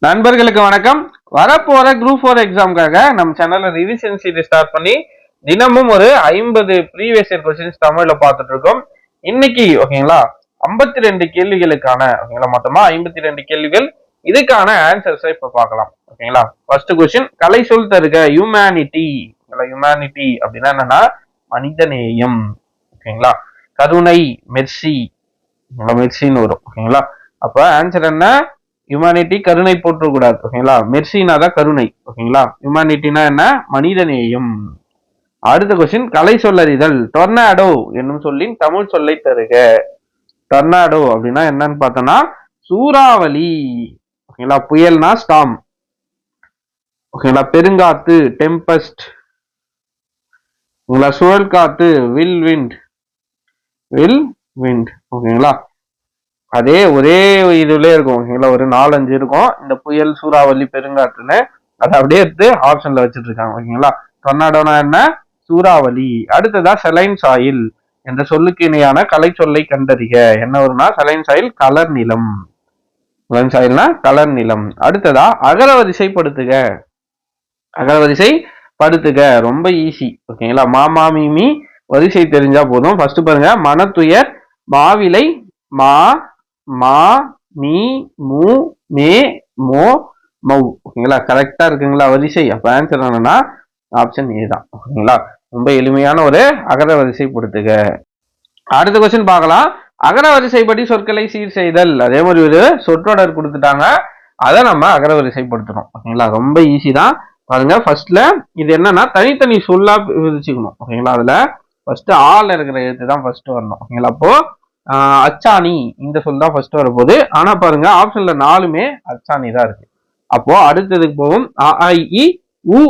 நண்பர்களுக்கு வணக்கம். வரப்போற குரூப் 4 எக்ஸாமுக்காக நம்ம சேனல்ல ரிவிஷன் சீரிஸ் ஸ்டார்ட் பண்ணி தினமும் ஒரு 50 ப்ரீவியஸ் இயர் கொஸ்டின்ஸ் தமிழ்ல பார்த்துட்டு இருக்கோம். இன்னைக்கு ஓகேங்களா 52 கேள்விகளுக்கான ஓகேங்களா மொத்தமா 52 கேள்விகள், இதுக்கான ஆன்சர்ஸை இப்ப பார்க்கலாம். ஓகேங்களா, ஃபர்ஸ்ட் கொஸ்டின், கலை சொல் தருக. ஹியூமனிட்டி. ஹியூமனிட்டி அப்படின்னா என்னன்னா மனிதநேயம். ஓகேங்களா, கருணை, மெர்சி, மெர்சின்னு வரும். ஓகேங்களா, அப்ப ஆன்சர் என்ன? ஹியூமனிட்டி, கருணை போற்றக்கூடாது. ஓகேங்களா, மெர்சினா தான் கருணை. ஓகேங்களா, ஹியூமனிட்டினா என்ன? மனிதநேயம். அடுத்த கொஸ்டின், கலை சொல்லறிதல். டொர்னாடோ என்னும் சொல்லின் தமிழ் சொல்லை தருக. டொர்னாடோ அப்படின்னா என்னன்னு பார்த்தோம்னா சூறாவளி. ஓகேங்களா, புயல்னா ஸ்டாம். ஓகேங்களா, பெருங்காத்து டெம்பஸ்ட். ஓகேங்களா, சுழல் காத்து வில் விண்ட். Will wind. ஓகேங்களா, அதே ஒரே இதுல இருக்கும். ஓகேங்களா, ஒரு 4-5 இருக்கும் இந்த புயல், சூறாவளி, பெருங்காற்றுன்னு. அதை அப்படியே எடுத்து ஆப்ஷன்ல வச்சுட்டு இருக்காங்க. ஓகேங்களா, டொர்னாடோனா என்ன? சூறாவளி. அடுத்ததா செலைன் சாயில் என்ற சொல்லுக்கு இணையான கலை சொல்லை கண்டறிக. என்ன வரும்னா செலைன் சாயில் கலர் நிலம். செலைன் சாயில்னா கலர் நிலம். அடுத்ததா அகரவரிசைப்படுத்துக. அகரவரிசைப்படுத்துக ரொம்ப ஈஸி. ஓகேங்களா, மாமா மீமி வரிசை தெரிஞ்சா போதும். ஃபர்ஸ்ட் பாருங்க, மனத்துயர் மாவிலை மா மா மீ மூ மே மோ மௌ. ஓகேங்களா, கரெக்டா இருக்குங்களா வரிசை? அப்ப ஆன்சர் என்னன்னா ஆப்ஷன் ஏ தான். ஓகேங்களா, ரொம்ப எளிமையான ஒரு அகர வரிசைப்படுத்துக. அடுத்த கொஸ்டின் பார்க்கலாம். அகர வரிசைப்படி சொற்களை சீர் செய்தல். அதே மாதிரி ஒரு சொற்றொடர் கொடுத்துட்டாங்க, அதை நம்ம அகர வரிசைப்படுத்தணும். ஓகேங்களா, ரொம்ப ஈஸி தான். பாருங்க, ஃபர்ஸ்ட்ல இது என்னன்னா தனித்தனி சொல்லா விரிச்சுக்கணும். ஓகேங்களா, அதுல ஃபர்ஸ்ட் ஆள் இருக்கிற எழுத்து தான் ஃபர்ஸ்ட் வரணும். ஓகேங்களா, அப்போ அச்சாணி இந்த சொல் தான் ஃபர்ஸ்ட் வரப்போகுது. ஆனா பாருங்க, ஆப்ஷன்ல 4மே அச்சாணி தான் இருக்கு. அப்போ அடுத்ததுக்கு போகும் அ ஐ இ உ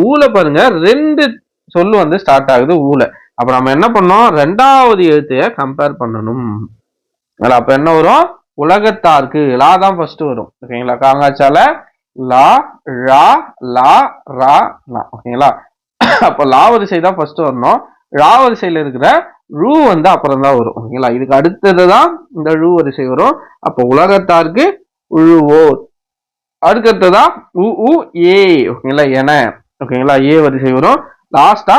ஊல பாருங்க 2 சொல்லு வந்து ஸ்டார்ட் ஆகுது ஊல. அப்ப நம்ம என்ன பண்ணோம்? 2வது எழுத்தைய கம்பேர் பண்ணணும். அப்ப என்ன வரும்? உலகத்தார்க்கு லா தான் ஃபர்ஸ்ட் வரும். ஓகேங்களா, காங்காச்சால லா ரா லா ரா லா. ஓகேங்களா, அப்ப லா வரிசை தான் ஃபர்ஸ்ட் வரணும். ரா வரிசையில இருக்கிற ரூ வந்து அப்புறம் தான் வரும். ஓகேங்களா, இதுக்கு அடுத்ததுதான் இந்த ரூ வரிசை வரும். அப்போ உலகத்தார்க்கு உழுவோர். அடுத்ததா உ ஏ. ஓகேங்களா, என. ஓகேங்களா, ஏ வரிசை வரும். லாஸ்டா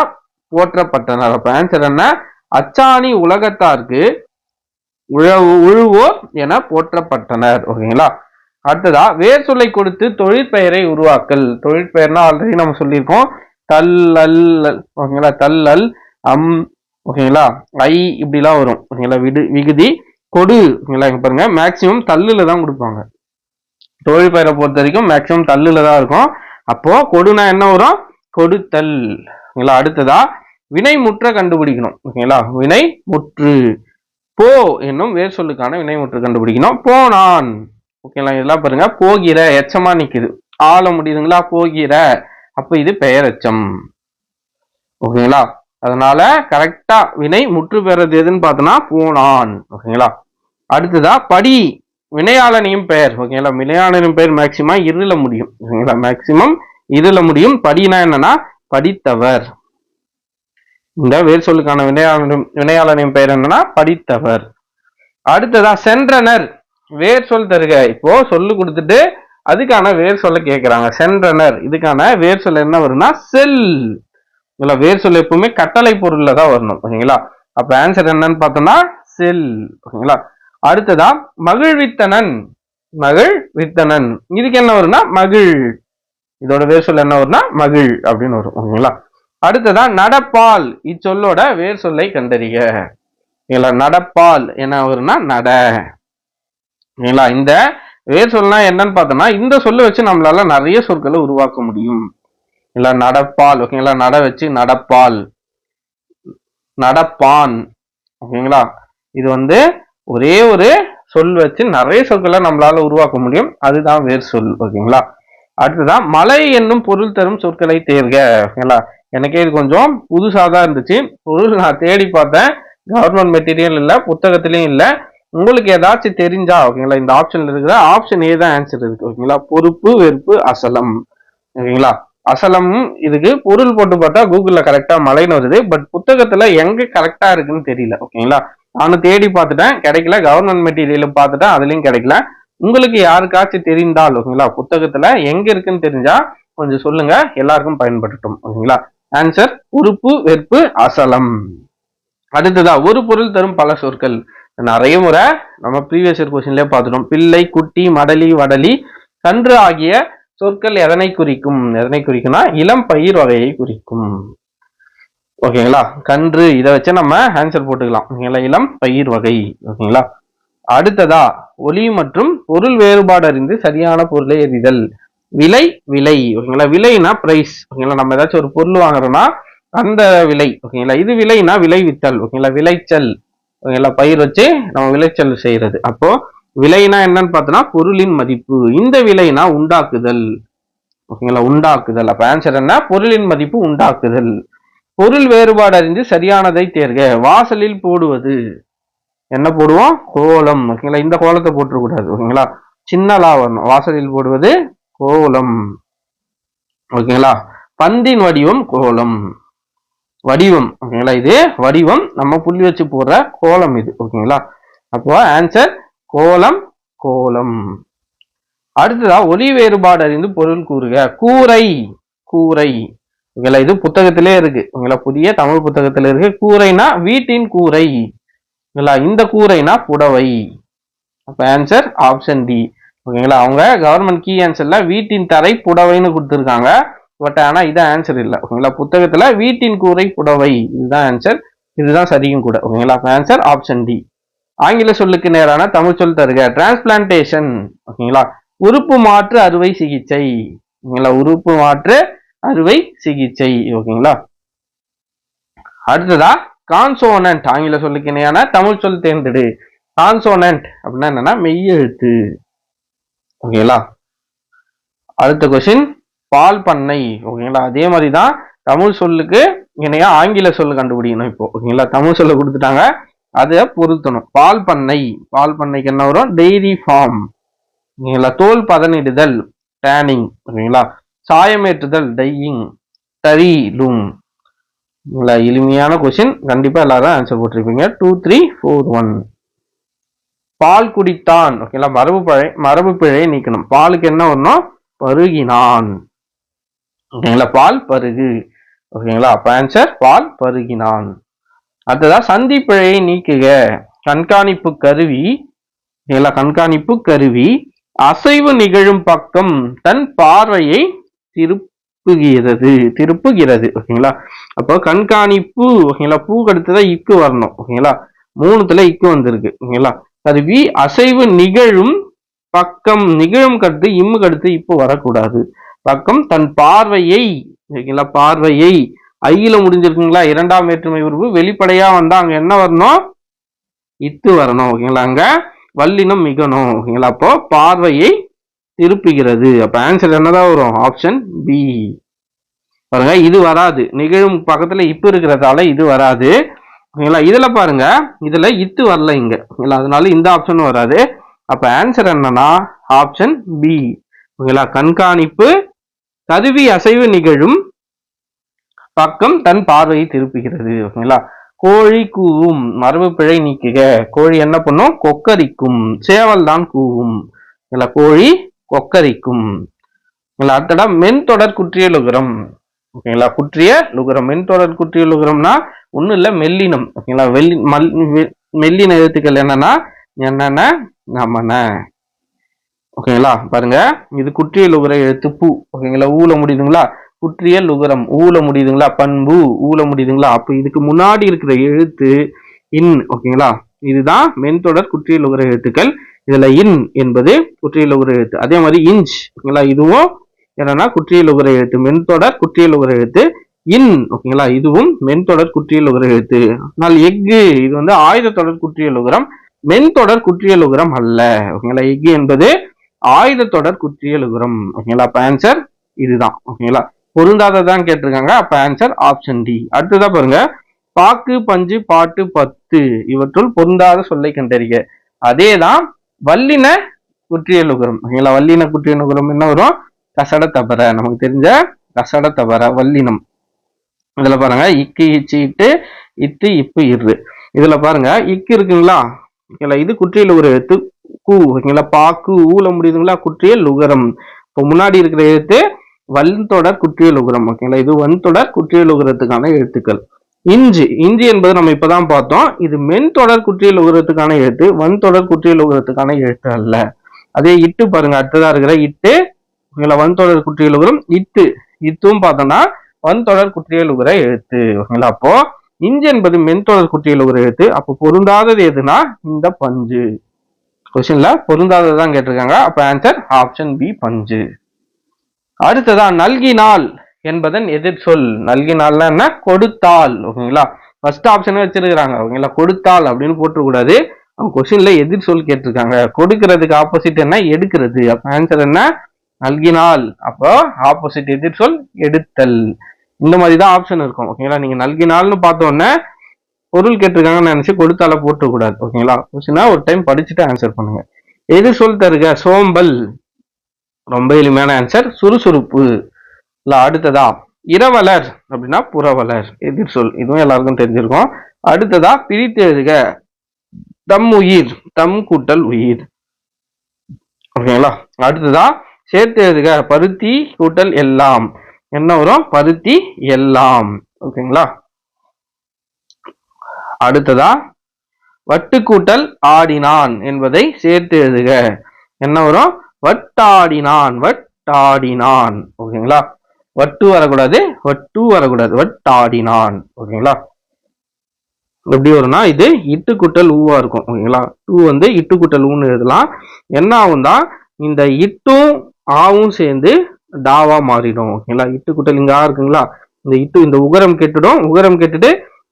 போற்றப்பட்டனர். அப்ப ஆன்சர் என்ன? அச்சாணி உலகத்தார்க்கு உழுவோர் என போற்றப்பட்டனர். ஓகேங்களா, அடுத்ததா வேர் சொல்லை கொடுத்து தொழிற்பெயரை உருவாக்கல். தொழிற்பெயர்னா ஆல்ரெடி நம்ம சொல்லியிருக்கோம். தல்லல். ஓகேங்களா, தல்லல் அம். ஓகேங்களா, ஐ இப்படிலாம் வரும். ஓகேங்களா, விகுதி கொடு. ஓகேங்களா, இங்க பாருங்க மேக்சிமம் தல்லுல தான் கொடுப்பாங்க. தொழிற்பெயரை பொறுத்த வரைக்கும் மேக்சிமம் தல்லுல தான் இருக்கும். அப்போ கொடுனா என்ன வரும்? கொடுத்தல். ஓகேங்களா, அடுத்ததா வினை முற்ற கண்டுபிடிக்கணும். ஓகேங்களா, வினை முற்று. போ என்னும் வேர் சொல்லுக்கான வினை முற்று கண்டுபிடிக்கணும். போனான். ஓகேங்களா, இதெல்லாம் பாருங்க போகிற எச்சமா நிக்குது. ஆள முடியுதுங்களா? போகிற. அப்ப இது பெயரெச்சம். ஓகேங்களா, அதனால கரெக்டா வினை முற்று பெறது எதுன்னு பார்த்தோம்னா போனான். ஓகேங்களா, அடுத்ததா படி வினையாளனையும் பெயர். ஓகேங்களா, வினையாளனின் பெயர் மேக்சிமம் இருள முடியும். ஓகேங்களா, மேக்சிமம் இருள முடியும். படினா என்னன்னா படித்தவர். இந்த வேர் சொல்லுக்கான வினையாளனின் பெயர் என்னன்னா படித்தவர். அடுத்ததா சென்றனர். வேர் சொல் தருக. இப்போ சொல்லு கொடுத்துட்டு அதுக்கான வேர் சொல்ல கேட்கிறாங்க. சென்றனர், இதுக்கான வேர் சொல்ல என்ன வரும்னா செல். வேர் சொல்ல எப்பவுமே கட்டளை பொருள்ல தான் வரணும். ஓகேங்களா, அப்ப ஆன்சர் என்னன்னு பார்த்தோம்னா செல். ஓகேங்களா, அடுத்ததா மகிழ்வித்தனன். மகிழ்வித்தனன், இதுக்கு என்ன வரும்னா மகிழ். இதோட வேர் சொல்ல என்ன வரும்னா மகிழ் அப்படின்னு வரும். ஓகேங்களா, அடுத்ததா நடப்பால். இச்சொல்லோட வேர் சொல்லை கண்டறிக. ஓகேங்களா, நடப்பால் என்ன வரும்னா நட. ஓகேங்களா, இந்த வேர் சொல்லா என்னன்னு பார்த்தோம்னா இந்த சொல்ல வச்சு நம்மளால நிறைய சொற்களை உருவாக்க முடியும். இல்ல நடப்பால். ஓகேங்களா, நட வச்சு நடப்பால். நடப்பான். ஓகேங்களா, இது வந்து ஒரே ஒரு சொல் வச்சு நிறைய சொற்களை நம்மளால உருவாக்க முடியும். அதுதான் வேர் சொல். ஓகேங்களா, அடுத்ததான் மலை என்னும் பொருள் தரும் சொற்களை தேர்க. ஓகேங்களா, எனக்கே இது கொஞ்சம் புதுசாதான் இருந்துச்சு. பொருள் நான் தேடி பார்த்தேன், கவர்மெண்ட் மெட்டீரியல் இல்ல, புத்தகத்திலயும் இல்ல. உங்களுக்கு ஏதாச்சும் தெரிஞ்சா ஓகேங்களா, இந்த ஆப்ஷன்ல இருக்கிற ஆப்ஷன் ஏ தான் ஆன்சர் இருக்கு. ஓகேங்களா, பொறுப்பு, வெறுப்பு, அசலம். ஓகேங்களா, அசலம் இதுக்கு பொருள் போட்டு பார்த்தா கூகுள்ல கரெக்டா மலைன்னு வருது. பட் புத்தகத்துல எங்க கரெக்டா இருக்குன்னு தெரியல. ஓகேங்களா, நானும் தேடி பார்த்துட்டேன், கிடைக்கல. கவர்மெண்ட் மெட்டீரியல் பார்த்துட்டேன், அதுலயும் கிடைக்கல. உங்களுக்கு யாருக்காச்சும் தெரிந்தால் ஓகேங்களா, புத்தகத்துல எங்க இருக்குன்னு தெரிஞ்சா கொஞ்சம் சொல்லுங்க, எல்லாருக்கும் பயன்படுத்தும். ஓகேங்களா. ஆன்சர் உறுப்பு வெறுப்பு அசலம். அடுத்ததா ஒரு பொருள் தரும் பல சொற்கள். நிறைய முறை நம்ம ப்ரீவியஸ் இயர் கொஸ்டின்லயே பார்த்துட்டோம். பிள்ளை, குட்டி, மடலி, வடலி, கன்று ஆகிய சொற்கள் எதனை குறிக்கும்? எதனை குறிக்கும்னா இளம் பயிர் வகையை குறிக்கும். ஓகேங்களா. கன்று இதை வச்சு நம்ம ஆன்சர் போட்டுக்கலாம். ஓகேங்களா. இளம் பயிர் வகை. ஓகேங்களா. அடுத்ததா ஒலி மற்றும் பொருள் வேறுபாடு அறிந்து சரியான பொருளை எறிதல். விலை விலை. ஓகேங்களா. விலைனா பிரைஸ். ஓகேங்களா. நம்ம ஏதாச்சும் ஒரு பொருள் வாங்குறோம்னா அந்த விலை. ஓகேங்களா. இது விலைனா விளைவித்தல். ஓகேங்களா. விளைச்சல். ஓகேங்களா. பயிர் வச்சு நம்ம விளைச்சல் செய்யறது. அப்போ விலைனா என்னன்னு பார்த்தோம்னா பொருளின் மதிப்பு. இந்த விலைனா உண்டாக்குதல். ஓகேங்களா. உண்டாக்குதல். அப்ப ஆன்சர் என்ன? பொருளின் மதிப்பு உண்டாக்குதல். பொருள் வேறுபாடு அறிந்து சரியானதை தேர்க. வாசலில் போடுவது. என்ன போடுவோம்? கோலம். ஓகேங்களா. இந்த கோலத்தை போட்டுறக்கூடாது. ஓகேங்களா. சின்னலா வரணும். வாசலில் போடுவது கோலம். ஓகேங்களா. பந்தின் வடிவம் கோலம். வடிவம். ஓகேங்களா. இது வடிவம். நம்ம புள்ளி வச்சு போடுற கோலம் இது. ஓகேங்களா. அப்போ ஆன்சர் கோலம் கோலம். அடுத்ததா ஒலி வேறுபாடு அறிந்து பொருள் கூறுக. கூரை கூரை. ஓகேங்களா. இது புத்தகத்திலே இருக்கு. ஓகேங்களா. புதிய தமிழ் புத்தகத்திலே இருக்கு. கூரைனா வீட்டின் கூரை. ஓகேங்களா. இந்த கூரைனா புடவை. அப்ப ஆன்சர் ஆப்ஷன் டி. ஓகேங்களா. அவங்க கவர்மெண்ட் கீ ஆன்சர்ல வீட்டின் தரை புடவைன்னு கொடுத்துருக்காங்க. பட் ஆனா இதான் ஆன்சர் இல்லை. ஓகேங்களா. புத்தகத்துல வீட்டின் கூரை புடவை இதுதான் ஆன்சர். இதுதான் சரியும் கூட. ஓகேங்களா. Answer option D. ஆங்கில சொல்லுக்கு நேரான தமிழ் சொல் தருக. டிரான்ஸ்பிளான்டேஷன். ஓகேங்களா. உறுப்பு மாற்று அறுவை சிகிச்சை. ஓகேங்களா. உறுப்பு மாற்று அறுவை சிகிச்சை. ஓகேங்களா. அடுத்ததா கான்சோனன்ட். ஆங்கில சொல்லுக்கு இணையான தமிழ் சொல் தேர்ந்தெடு. கான்சோனன்ட் அப்படின்னா என்னன்னா மெய்யெழுத்து. ஓகேங்களா. அடுத்த கொஸ்டின் பால் பண்ணை. ஓகேங்களா. அதே மாதிரிதான் தமிழ் சொல்லுக்கு இணையா ஆங்கில சொல்லு கண்டுபிடிக்கணும் இப்போ. ஓகேங்களா. தமிழ் சொல்ல கொடுத்துட்டாங்க, அதை பொருத்தணும். பால் பண்ணை. பால் பண்ணைக்கு என்ன வரும்? Dairy farm. ஓகேங்களா. தோல் பதனிடுதல் டேனிங். ஓகேங்களா. சாயமேற்றுதல் டையிங். தரி லூம். எளிமையான கொஸ்டின். கண்டிப்பா எல்லாரும் ஆன்சர் போட்டிருப்பீங்க. 2 3 4 1. பால் குடித்தான். ஓகேங்களா. மரபு பிழை நீக்கணும். பாலுக்கு என்ன வரணும்? பருகினான். ஓகேங்களா. பால் பருகு. ஓகேங்களா. அப்ப ஆன்சர் பால் பருகினான். அடுத்ததா சந்தி பிழையை நீக்குக. கண்காணிப்பு கருவி. ஓகேங்களா. கண்காணிப்பு கருவி அசைவு நிகழும் பக்கம் தன் பார்வையை திருப்புகிறது. ஓகேங்களா. அப்போ கண்காணிப்பு. ஓகேங்களா. பூ கடுத்துதான் இக்கு வரணும். ஓகேங்களா. 3த்துல இக்கு வந்திருக்கு. ஓகேங்களா. கருவி அசைவு நிகழும் பக்கம். நிகழும் கடுத்து இம்மு கடுத்து இப்போ வரக்கூடாது. பக்கம் தன் பார்வையை. ஓகேங்களா. பார்வையை ஐயில முடிஞ்சிருக்குங்களா. 2ஆம் வேற்றுமை உருவு வெளிப்படையா வந்தா அங்க என்ன வரணும்? இத்து வரணும். ஓகேங்களா. அங்க வல்லினம் மிகணும். ஓகேங்களா. அப்போ பார்வையை திருப்புகிறது. அப்ப ஆன்சர் என்னதான் வரும்? Option B. பாருங்க இது வராது. நிகழும் பக்கத்துல இப்பு இருக்கிறதால இது வராது. ஓகேங்களா. இதுல பாருங்க இதுல இத்து வரல இங்க. ஓகேங்களா. அதனால இந்த ஆப்ஷன் வராது. அப்ப ஆன்சர் என்னன்னா ஆப்ஷன் பி. ஓகேங்களா. கண்காணிப்பு கருவி அசைவு நிகழும் பக்கம் தன் பார்வையை திருப்புகிறது. ஓகேங்களா. கோழி கூவும். மரபு பிழை நீக்குக. கோழி என்ன பண்ணும்? கொக்கரிக்கும். சேவல் தான் கூவும். கோழி கொக்கரிக்கும். அடுத்தடா மென்தொடர் குற்றிய லுகரம். ஓகேங்களா. குற்றிய லுகரம். மென்தொடர் குற்றிய லுகரம்னா ஒண்ணும் இல்ல மெல்லினம். ஓகேங்களா. மெல்லின எழுத்துக்கள் என்னன்னா என்னென்ன நம்மன. ஓகேங்களா. பாருங்க இது குற்றிய லுகர எழுத்து பூ. ஓகேங்களா. ஊல முடியுதுங்களா. குற்றிய லுகரம் ஊல முடியுதுங்களா. பண்பு ஊல முடியுதுங்களா. அப்ப இதுக்கு முன்னாடி இருக்கிற எழுத்து இன். ஓகேங்களா. இதுதான் மென்தொடர் குற்றிய லுகர எழுத்துக்கள். இதுல இன் என்பது குற்றிய லுகர எழுத்து. அதே மாதிரி இன்ச். ஓகேங்களா. இதுவும் என்னன்னா குற்றிய லுகர எழுத்து. மென்தொடர் குற்றிய லுகர எழுத்து. இன். ஓகேங்களா. இதுவும் மென்தொடர் குற்றிய லுகர எழுத்து. ஆனால் எஃகு இது வந்து ஆயுத தொடர் குற்றிய லுகரம். மென்தொடர் குற்றிய லுகரம் அல்ல. ஓகேங்களா. எஃகு என்பது ஆயுத தொடர் குற்றிய லுகரம். ஓகேங்களா. அப்ப ஆன்சர் இதுதான். ஓகேங்களா. பொருந்தாததான் கேட்டிருக்காங்க. அப்ப ஆன்சர் ஆப்ஷன் டி. அடுத்ததான் பாருங்க பாக்கு பஞ்சு பாட்டு பத்து இவற்றுள் பொருந்தாத சொல்லை கண்டறிக. அதேதான் வல்லின குற்றிய லுகரம். ஓகேங்களா. வல்லின குற்றிய லுகரம் என்ன வரும்? கசட தபர. நமக்கு தெரிஞ்ச கசட தபர வல்லினம். இதுல பாருங்க இக்கு இச்சு இட்டு இத்து இப்பு இரு. இதுல பாருங்க இக்கு இருக்குங்களா. ஓகேங்களா. இது குற்றிய லுகர எழுத்து. கூ ஓகேங்களா. பாக்கு ஊல முடியுதுங்களா, குற்றியல் உகரம். இப்போ முன்னாடி இருக்கிற எழுத்து வன்தொடர் குற்றியல் உகரம் ஓகேங்களா. இது வன்தொடர் குற்றியல் உகரத்துக்கான எழுத்துக்கள். இஞ்சி இஞ்சி என்பது நம்ம இப்பதான் பார்த்தோம். இது மென்தொடர் குற்றியல் உகரத்துக்கான எழுத்து, வன்தொடர் குற்றியல் உகரத்துக்கான எழுத்து அல்ல. அதே இட்டு பாருங்க, அடுத்ததா இருக்கிற இட்டு ஓகேங்களா, வன்தொடர் குற்றியல் உகரம். இட்டு இத்தும் பார்த்தோம்னா வன்தொடர் குற்றியல் உகர எழுத்து ஓகேங்களா. அப்போ இஞ்சி என்பது மென்தொடர் குற்றியல் உகர எழுத்து. அப்போ பொருந்தாதது எதுனா இந்த பஞ்சு. கொஸ்டின்ல பொருந்தாததான் கேட்டிருக்காங்க. அப்ப ஆன்சர் ஆப்ஷன் பி பஞ்சு. அடுத்ததா நல்கினால் என்பதன் எதிர் சொல். நல்கினால்னா என்ன, கொடுத்தால் ஓகேங்களா. ஃபர்ஸ்ட் ஆப்ஷன் வச்சிருக்காங்க ஓகேங்களா, கொடுத்தால் அப்படின்னு போட்டுக்கூடாது. அவங்க கொஸ்டின்ல எதிர் சொல் கேட்டிருக்காங்க. கொடுக்கிறதுக்கு ஆப்போசிட் என்ன, எடுக்கிறது. அப்ப ஆன்சர் என்ன, நல்கினால். அப்போ ஆப்போசிட் எதிர் சொல் எடுத்தல். இந்த மாதிரி தான் ஆப்ஷன் இருக்கும் ஓகேங்களா. நீங்க நல்கினால்னு பார்த்தோன்னே பொருள் கேட்டிருக்காங்கன்னு நினைச்சு கொடுத்தால போட்டுக்கூடாது ஓகேங்களா. கொஸ்டினா ஒரு டைம் படிச்சுட்டு ஆன்சர் பண்ணுங்க. எதிர் சொல் தருக, சோம்பல். ரொம்ப எளிமையான ஆன்சர் சுறுசுறுப்பு. இல்ல அடுத்ததா இரவலர் அப்படின்னா புறவலர், எதிர் சொல். இதுவும் எல்லாருக்கும் தெரிஞ்சிருக்கும். அடுத்ததா பிரித்து எழுதுக, தம் உயிர், தம் கூட்டல் உயிர் ஓகேங்களா. அடுத்ததா சேர்த்து எழுதுக, பருத்தி கூட்டல் எல்லாம். என்ன வரும், பருத்தி எல்லாம் ஓகேங்களா. அடுத்ததா வட்டு கூட்டல் ஆடினான் என்பதை சேர்த்து எழுதுக. என்ன வரும், வட்டாடினான், வட்டாடினான் ஓகேங்களா. வட்டு வரக்கூடாது, வட்டு வரக்கூடாது, வட்டாடினான் ஓகேங்களா. எப்படி வரும்னா இது இட்டு கூட்டல் ஊவா இருக்கும் ஓகேங்களா. டூ வந்து இட்டு கூட்டல் ஊன்னு எழுதலாம். என்ன ஆகும் தான், இந்த இட்டும் ஆவும் சேர்ந்து டாவா மாறிடும் ஓகேங்களா. இட்டு கூட்டல் இங்க ஆ இருக்குங்களா, இந்த இட்டு இந்த உகரம் கெட்டுடும். உகரம் கெட்டுட்டு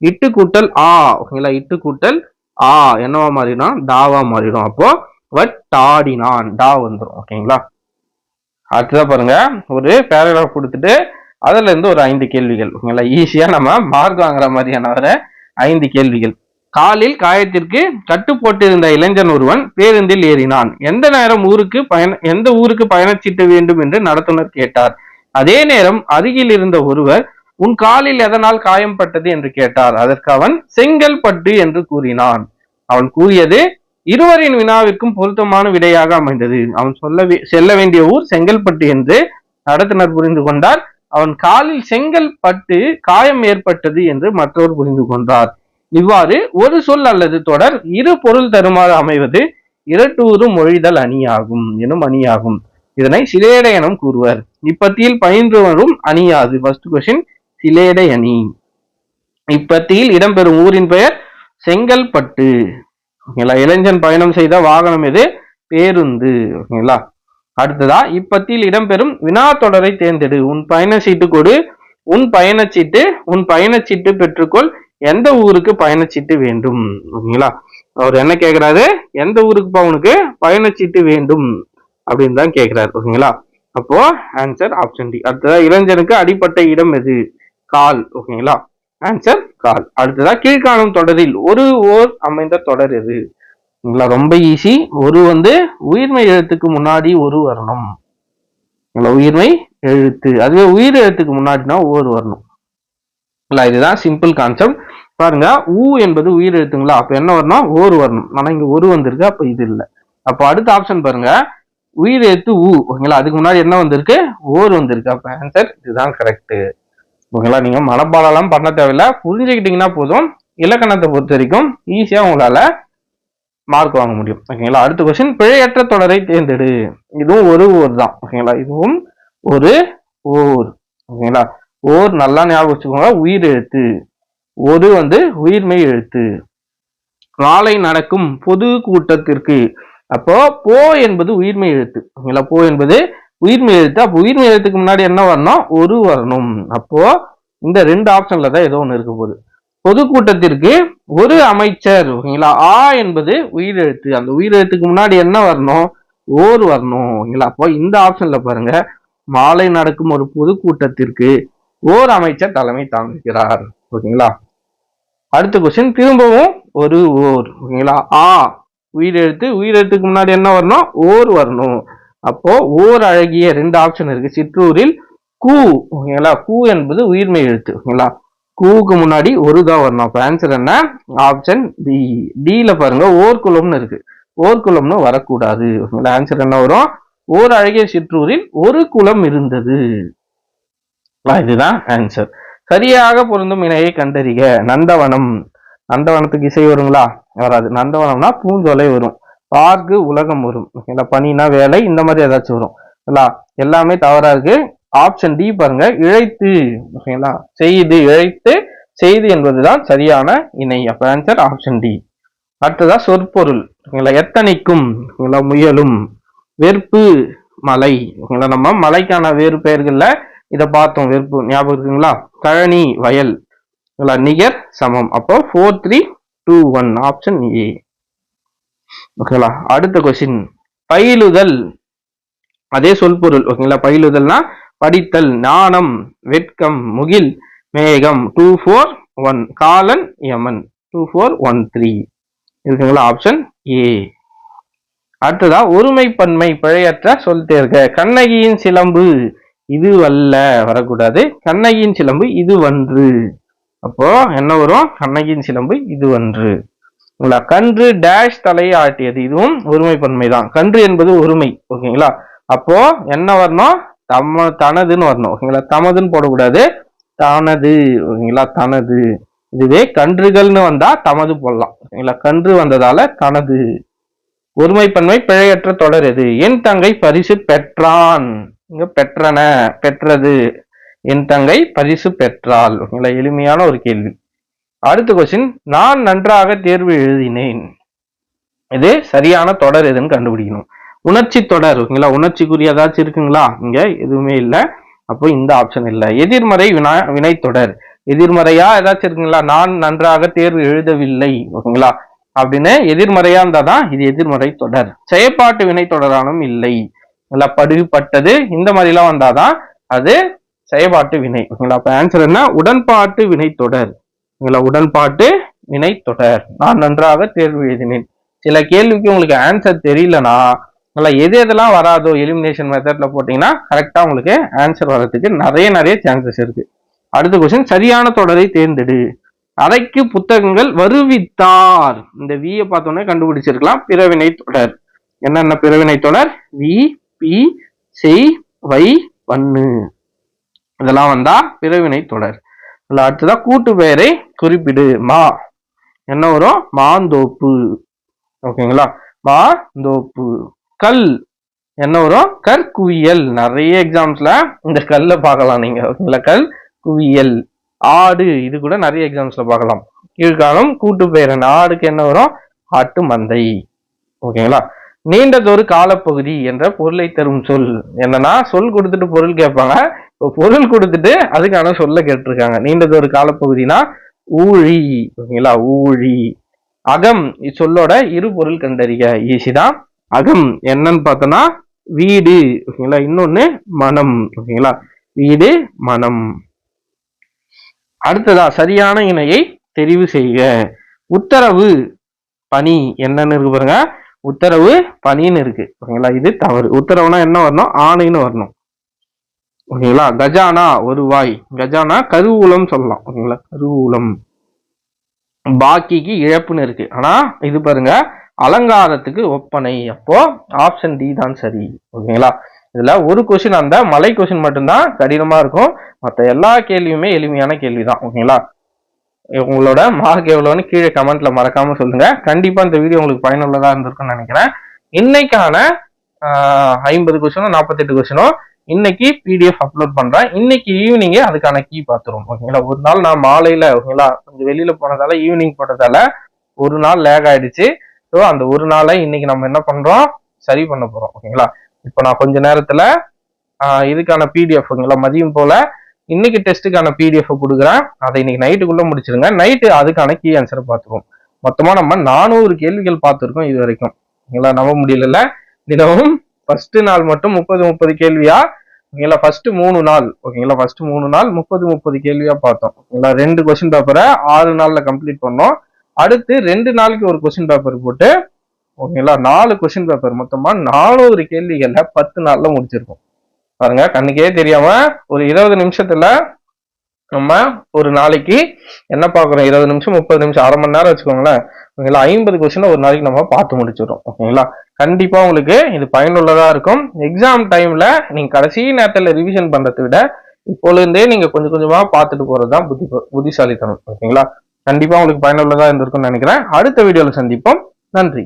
இட்டு கூட்டல் ஆ ஓகேங்களா. இட்டு கூட்டல் ஆ என்னவா மாறிடும், டாவா மாறிடும். அப்போ வட்டாடினான், டா வந்துடும் ஓகேங்களா. அடுத்ததான் பாருங்க, ஒரு பேராகிராஃப் கொடுத்துட்டு அதுல இருந்து ஒரு 5 கேள்விகள் ஓகேங்களா. ஈஸியா நம்ம மார்க் வாங்குற மாதிரியான வர 5 கேள்விகள். காலில் காயத்திற்கு கட்டு போட்டிருந்த இளைஞன் ஒருவன் பேருந்தில் ஏறினான். எந்த ஊருக்கு பயணச்சீட்டு வேண்டும் என்று நடத்துனர் கேட்டார். அதே நேரம் அருகில் இருந்த ஒருவர், உன் காலில் எதனால் காயம் பட்டது என்று கேட்டார். அதற்கு அவன் செங்கல்பட்டு என்று கூறினான். அவன் கூறியது இருவரின் வினாவிற்கும் பொருத்தமான விடையாக அமைந்தது. அவன் செல்ல வேண்டிய ஊர் செங்கல்பட்டு என்று நடத்துனர் புரிந்து கொண்டார். அவன் காலில் செங்கல்பட்டு காயம் ஏற்பட்டது என்று மற்றவர் புரிந்து கொண்டார். இவ்வாறு ஒரு சொல் அல்லது தொடர் இரு பொருள் தருமாறு அமைவது இரட்டூறு மொழிதல் அணியாகும் எனும் அணியாகும். இதனை சிலேடை எனும் கூறுவர். இப்பத்தியில் பயின்று வரும் அணியாது. ஃபர்ஸ்ட் கொஸ்டின் சிலேடை அணி. இப்பத்தியில் இடம்பெறும் ஊரின் பெயர் செங்கல்பட்டு ஓகேங்களா. இளைஞன் பயணம் செய்த வாகனம் எது, பேருந்து ஓகேங்களா. அடுத்ததா இப்பத்தியில் இடம்பெறும் வினா தொடரை தேர்ந்தெடு. உன் பயண சீட்டு கொடு, உன் பயணச்சீட்டு பெற்றுக்கொள், எந்த ஊருக்கு பயணச்சீட்டு வேண்டும் ஓகேங்களா. அவர் என்ன கேட்கிறாரு, எந்த ஊருக்கு உனக்கு பயணச்சீட்டு வேண்டும் அப்படின்னு தான் கேட்கிறாரு ஓகேங்களா. அப்போ ஆன்சர் ஆப்ஷன் டி. அடுத்ததா இளைஞனுக்கு அடிப்பட்ட இடம் எது, கால் ஓகேங்களா. ஆன்சர் கால். அடுத்ததா கீழ்காணும் தொடரில் ஒரு ஓர் அமைந்த தொடர் எது. ரொம்ப ஈஸி. ஒரு வந்து உயிர்மை எழுத்துக்கு முன்னாடி ஒரு வரணும். உயிர்மை எழுத்து, அதுவே உயிர் எழுத்துக்கு முன்னாடினா ஓர் வரணும். இதுதான் சிம்பிள் கான்செப்ட். பாருங்க, ஊ என்பது உயிர் எழுத்துங்களா, அப்ப என்ன வரணும், ஓர் வரணும். ஆனா இங்க ஒரு வந்திருக்கு, அப்ப இது இல்லை. அப்போ அடுத்த ஆப்ஷன் பாருங்க, உயிர் எழுத்து ஊ ஓகேங்களா, அதுக்கு முன்னாடி என்ன வந்திருக்கு, ஓர் வந்திருக்கு. அப்ப ஆன்சர் இதுதான் கரெக்ட் ஓகேங்களா. நீங்க மனப்பாடம் பண்ண தேவையில்லை, புரிஞ்சுக்கிட்டீங்கன்னா போதும். இலக்கணத்தை பொறுத்த வரைக்கும் ஈஸியா உங்களால மார்க் வாங்க முடியும் ஓகேங்களா. அடுத்த கொஸ்டின், பிழையற்ற தொடரை தேர்ந்தெடு. இதுவும் ஒரு ஓர் தான் ஓகேங்களா. இதுவும் ஒரு ஓர் ஓகேங்களா. ஓர் நல்லா ஞாபகம் வச்சுக்கோங்க. உயிர் எழுத்து, ஒரு வந்து உயிர்மெய் எழுத்து. நாளை நடக்கும் பொது கூட்டத்திற்கு, அப்போ போ என்பது உயிர்மெய் எழுத்து ஓகேங்களா. போ என்பது உயிர்மெய் எழுத்து. அப்போ உயிர்மெய் எழுத்துக்கு முன்னாடி என்ன வரணும், ஒரு வரணும். அப்போ இந்த ரெண்டு ஆப்ஷன்ல தான் ஏதோ ஒன்று இருக்க போகுது. பொதுக்கூட்டத்திற்கு ஒரு அமைச்சர் ஓகேங்களா. ஆ என்பது உயிரெழுத்து, அந்த உயிரெழுத்துக்கு முன்னாடி என்ன வரணும், ஓர் வரணும் ஓகேங்களா. அப்போ இந்த ஆப்ஷன்ல பாருங்க, மாலை நடக்கும் ஒரு பொதுக்கூட்டத்திற்கு ஓர் அமைச்சர் தலைமை தாங்குகிறார் ஓகேங்களா. அடுத்த கொஸ்டின், திரும்பவும் ஒரு ஓர் ஓகேங்களா. ஆ உயிரெழுத்து, உயிரெழுத்துக்கு முன்னாடி என்ன வரணும், ஓர் வரணும். அப்போ ஓர் அழகிய, ரெண்டு ஆப்ஷன் இருக்கு. சிற்றூரில் கூ ஓகேங்களா. கூ என்பது உயிர்மெய் எழுத்து ஓகேங்களா. கூக்கு முன்னாடி ஒரு தான் வரணும். அப்ப ஆன்சர் என்ன, ஆப்ஷன் டி. டில பாருங்க, ஓர்குலம்னு இருக்கு. ஓர்குலம்னு வரக்கூடாது. ஆன்சர் என்ன வரும்? ஓர் அழகிய சிற்றூரில் ஒரு குளம் இருந்தது. இதுதான் ஆன்சர். சரியாக பொருந்தும் இணையை கண்டறிக. நந்தவனம். நந்தவனத்துக்கு இசை வருங்களா? வராது. நந்தவனம்னா பூஞ்சோலை வரும். பார்க்கு உலகம் வரும். பனினா வேலை, இந்த மாதிரி ஏதாச்சும் வரும். எல்லாமே தவறா இருக்கு. ஆப்ஷன் டி பாருங்க, இழைத்து. ஓகேங்களா, செய்து, இழைத்து செய்து என்பதுதான் சரியான இணை. அப்ப ஆன்சர் ஆப்ஷன் டி. அடுத்ததா சொற்பொருள். எத்தனைக்கும், முயலும். வெறுப்பு மலை. நம்ம மலைக்கான வேறு பெயர்கள்ல இதை பார்த்தோம். வெறுப்பு ஞாபகம் இருக்குங்களா? கழனி வயல். நிகர் சமம். அப்போ 4 3 2 1 ஆப்ஷன் ஏ. ஓகேங்களா, அடுத்த கொஸ்டின். பயிலுதல். அதே சொற்பொருள். ஓகேங்களா, பயிலுதல்னா படித்தல். ஞானம், வெட்கம், முகில், மேகம். 2 4 1 காலன் யமன். 2 4 1 3 இருக்குங்களா? Option A. அடுத்ததா ஒருமை பன்மை பிழையற்ற சொல் தேர்க. கண்ணகியின் சிலம்பு இது வல்ல வரக்கூடாது. கண்ணகியின் சிலம்பு இது வன்று. அப்போ என்ன வரும்? கண்ணகியின் சிலம்பு இது வன்று. கன்று டேஷ் தலையை ஆட்டியது. இதுவும் ஒருமை பன்மை தான். கன்று என்பது ஒருமை. ஓகேங்களா, அப்போ என்ன வரணும்? தனதுன்னு வரணும். ஓகேங்களா, தமதுன்னு போடக்கூடாது, தனது. ஓகேங்களா, தனது. இதுவே கன்றுகள்னு வந்தா தமது போடலாம். ஓகேங்களா, கன்று வந்ததால தனது. ஒருமை பன்மை பிழையற்ற தொடர் எது? என் தங்கை பரிசு பெற்றான். இங்க பெற்றன, பெற்றது. என் தங்கை பரிசு பெற்றாள். ஓகேங்களா, எளிமையான ஒரு கேள்வி. அடுத்த கொஸ்டின். நான் நன்றாக தேர்வு எழுதினேன். இது சரியான தொடர் எதுன்னு கண்டுபிடிக்கணும். உணர்ச்சி தொடர். ஓகேங்களா, உணர்ச்சிக்குரிய ஏதாச்சும் இருக்குங்களா? இங்க எதுவுமே இல்லை. அப்போ இந்த ஆப்ஷன் இல்லை. எதிர்மறை வினை தொடர். எதிர்மறையா ஏதாச்சும் இருக்குங்களா? நான் நன்றாக தேர்வு எழுதவில்லை. ஓகேங்களா, அப்படின்னு எதிர்மறையா இருந்தாதான் இது எதிர்மறை தொடர். செயற்பாட்டு வினை தொடரானும் இல்லை. படுபட்டது இந்த மாதிரி எல்லாம் வந்தாதான் அது செயற்பாட்டு வினை. ஓகேங்களா, அப்ப ஆன்சர் என்ன? உடன்பாட்டு வினை தொடர். உடன்பாட்டு வினை தொடர். நான் நன்றாக தேர்வு எழுதினேன். சில கேள்விக்கு உங்களுக்கு ஆன்சர் தெரியலனா எது எதெல்லாம் வராதோ எலிமினேஷன் மெத்தட்ல போட்டீங்கன்னா கரெக்டா உங்களுக்கு ஆன்சர் வர்றதுக்கு நிறைய சான்சஸ் இருக்கு. அடுத்த கொஸ்டின். சரியான தொடரை தேர்ந்தெடு. அறைக்கு புத்தகங்கள் வருவித்தார். இந்த வியை பார்த்தோன்னே கண்டுபிடிச்சிருக்கலாம். பிறவினை தொடர். என்னென்ன பிறவினை தொடர்? வி, பி, செய், வை, வண்ணு. இதெல்லாம் வந்தா பிறவினை தொடர். அடுத்ததா கூட்டு பெயரை குறிப்பிடு. மா என்ன வரும்? மாந்தோப்பு. ஓகேங்களா, மாந்தோப்பு. கல் என்ன வரும்? கற்குவியல். நிறைய எக்ஸாம்ஸ்ல இந்த கல்ல பார்க்கலாம் நீங்க. ஓகேங்களா, கல் குவியல். ஆடு இது கூட நிறைய எக்ஸாம்ஸ்ல பார்க்கலாம். கீழ்காலம் கூட்டு பெயர். ஆடுக்கு என்ன வரும்? ஆட்டு மந்தை. ஓகேங்களா, நீண்டதொரு காலப்பகுதி என்ற பொருளை தரும் சொல். என்னன்னா சொல் கொடுத்துட்டு பொருள் கேட்பாங்க. இப்போ பொருள் கொடுத்துட்டு அதுக்கான சொல்ல கேட்டிருக்காங்க. நீண்டதொரு காலப்பகுதினா ஊழி. ஓகேங்களா, ஊழி. அகம் சொல்லோட இரு பொருள் கண்டறிக. ஈஸிதான். அகம் என்னன்னு பார்த்தோம்னா வீடு. ஓகேங்களா, இன்னொன்னு மனம். ஓகேங்களா, வீடு மனம். அடுத்ததா சரியான இணையை தெரிவு செய்க. உத்தரவு பணி என்னன்னு இருக்கு பாருங்க. உத்தரவு பணின்னு இருக்கு. ஓகேங்களா, இது தவறு. உத்தரவுனா என்ன வரணும்? ஆணைன்னு வரணும். ஓகேங்களா, கஜானா வருவாய். கஜானா கருவூலம் சொல்லலாம். ஓகேங்களா, கருவூலம். பாக்கிக்கு இழப்புன்னு இருக்கு. ஆனா இது பாருங்க அலங்காரத்துக்கு ஒப்பனை. அப்போ ஆப்ஷன் டி தான் சரி. ஓகேங்களா, இதுல ஒரு கொஸ்டின் அந்த மலை கொஸ்டின் மட்டும்தான் கடினமா இருக்கும். மற்ற எல்லா கேள்வியுமே எளிமையான கேள்விதான். ஓகேங்களா, உங்களோட மார்க் எவ்வளவுன்னு கீழே கமெண்ட்ல மறக்காம சொல்லுங்க. கண்டிப்பா இந்த வீடியோ உங்களுக்கு பயனுள்ளதா இருந்திருக்கும்னு நினைக்கிறேன். இன்னைக்கான 50 கொஸ்டினும் 48 கொஸ்டினும் இன்னைக்கு பிடிஎஃப் அப்லோட் பண்றேன். இன்னைக்கு ஈவினிங்கே அதுக்கான கீ பார்த்துரும். ஓகேங்களா, ஒரு நாள் நான் மாலையில ஓகேங்களா கொஞ்சம் வெளியில போனதால ஈவினிங் போட்டதால ஒரு நாள் லேக் ஆயிடுச்சு. ஸோ அந்த ஒரு நாளை இன்னைக்கு நம்ம என்ன பண்றோம்? சரி பண்ண போறோம். ஓகேங்களா, இப்போ நான் கொஞ்ச நேரத்துல இதுக்கான பிடிஎஃப் ஓகேங்களா மதியம் போல இன்னைக்கு டெஸ்ட்டுக்கான பிடிஎஃப் கொடுக்குறேன். அதை இன்னைக்கு நைட்டுக்குள்ள முடிச்சிருங்க. நைட்டு அதுக்கான கீ ஆன்சரை பார்த்துருவோம். மொத்தமா நம்ம 400 கேள்விகள் பார்த்துருக்கோம் இது வரைக்கும். ஓகேங்களா, நம்ப முடியல. தினமும் ஃபர்ஸ்ட் நாள் மட்டும் 30 கேள்வியா. ஓகேங்களா, ஃபர்ஸ்ட் 3 நாள். ஓகேங்களா, ஃபர்ஸ்ட் 3 நாள் 30 கேள்வியா பார்த்தோம். ஓகேங்களா, 2 கொஸ்டின் பேப்பரை 6 நாள்ல கம்ப்ளீட் பண்ணோம். அடுத்து 2 நாளைக்கு ஒரு கொஸ்டின் பேப்பர் போட்டு ஓகேங்களா 4 கொஸ்டின் பேப்பர் மொத்தமா 400 கேள்விகள்ல 10 நாள்ல முடிச்சிருக்கோம். பாருங்க, கண்ணுக்கே தெரியாம ஒரு 20 நிமிஷத்துல நம்ம ஒரு நாளைக்கு என்ன பார்க்குறோம், 20 நிமிஷம் 30 நிமிஷம் அரை மணி நேரம் வச்சுக்கோங்களேன். ஓகேங்களா, 50 கொஸ்டின் ஒரு நாளைக்கு நம்ம பார்த்து முடிச்சிடும். ஓகேங்களா, கண்டிப்பா உங்களுக்கு இது பயனுள்ளதா இருக்கும். எக்ஸாம் டைம்ல நீங்க கடைசி நேரத்துல ரிவிஷன் பண்றதை விட இப்பொழுதே நீங்க கொஞ்சம் கொஞ்சமா பார்த்துட்டு போறதுதான் புத்திசாலித்தனம். ஓகேங்களா, கண்டிப்பா உங்களுக்கு பயனுள்ளதா இருந்திருக்கும்னு நினைக்கிறேன். அடுத்த வீடியோல சந்திப்போம். நன்றி.